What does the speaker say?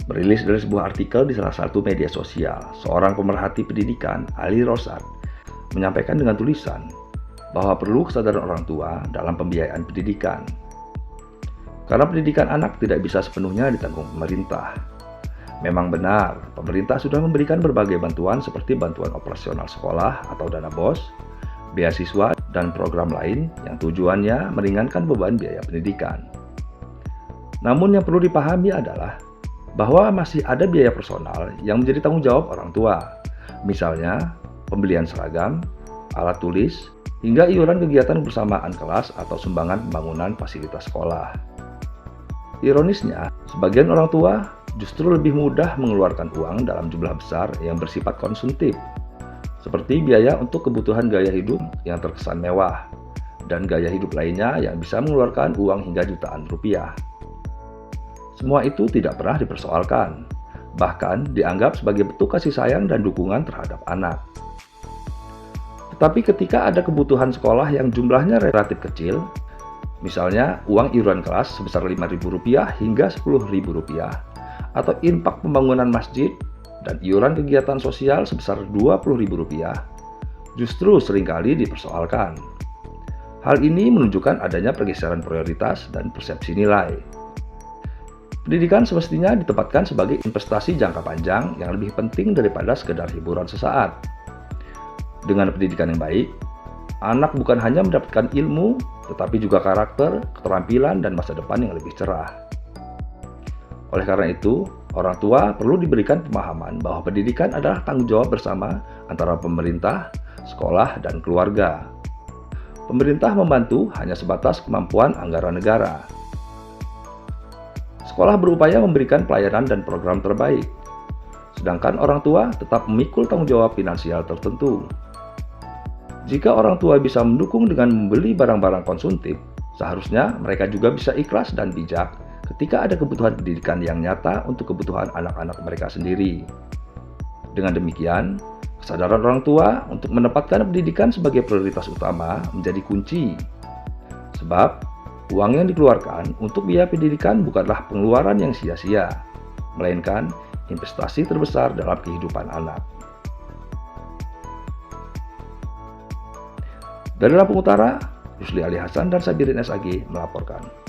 Merilis dari sebuah artikel di salah satu media sosial, seorang pemerhati pendidikan, Ali Rosad, menyampaikan dengan tulisan bahwa perlu kesadaran orang tua dalam pembiayaan pendidikan. Karena pendidikan anak tidak bisa sepenuhnya ditanggung pemerintah. Memang benar, pemerintah sudah memberikan berbagai bantuan seperti bantuan operasional sekolah atau dana BOS, beasiswa, dan program lain yang tujuannya meringankan beban biaya pendidikan. Namun yang perlu dipahami adalah bahwa masih ada biaya personal yang menjadi tanggung jawab orang tua. Misalnya, pembelian seragam, alat tulis, hingga iuran kegiatan bersamaan kelas atau sumbangan pembangunan fasilitas sekolah. Ironisnya, sebagian orang tua justru lebih mudah mengeluarkan uang dalam jumlah besar yang bersifat konsumtif, seperti biaya untuk kebutuhan gaya hidup yang terkesan mewah, dan gaya hidup lainnya yang bisa mengeluarkan uang hingga jutaan rupiah. Semua itu tidak pernah dipersoalkan, bahkan dianggap sebagai bentuk kasih sayang dan dukungan terhadap anak. Tetapi ketika ada kebutuhan sekolah yang jumlahnya relatif kecil, misalnya uang iuran kelas sebesar Rp5.000 hingga Rp10.000, atau infak pembangunan masjid dan iuran kegiatan sosial sebesar Rp20.000, justru seringkali dipersoalkan. Hal ini menunjukkan adanya pergeseran prioritas dan persepsi nilai. Pendidikan semestinya ditempatkan sebagai investasi jangka panjang yang lebih penting daripada sekedar hiburan sesaat. Dengan pendidikan yang baik, anak bukan hanya mendapatkan ilmu, tetapi juga karakter, keterampilan, dan masa depan yang lebih cerah. Oleh karena itu, orang tua perlu diberikan pemahaman bahwa pendidikan adalah tanggung jawab bersama antara pemerintah, sekolah, dan keluarga. Pemerintah membantu hanya sebatas kemampuan anggaran negara. Sekolah berupaya memberikan pelayanan dan program terbaik, sedangkan orang tua tetap memikul tanggung jawab finansial tertentu. Jika orang tua bisa mendukung dengan membeli barang-barang konsumtif, seharusnya mereka juga bisa ikhlas dan bijak ketika ada kebutuhan pendidikan yang nyata untuk kebutuhan anak-anak mereka sendiri. Dengan demikian, kesadaran orang tua untuk menempatkan pendidikan sebagai prioritas utama menjadi kunci. Sebab, uang yang dikeluarkan untuk biaya pendidikan bukanlah pengeluaran yang sia-sia, melainkan investasi terbesar dalam kehidupan anak. Dari Lampung Utara, Rusli Ali Hasan dan Sabirin SAG melaporkan.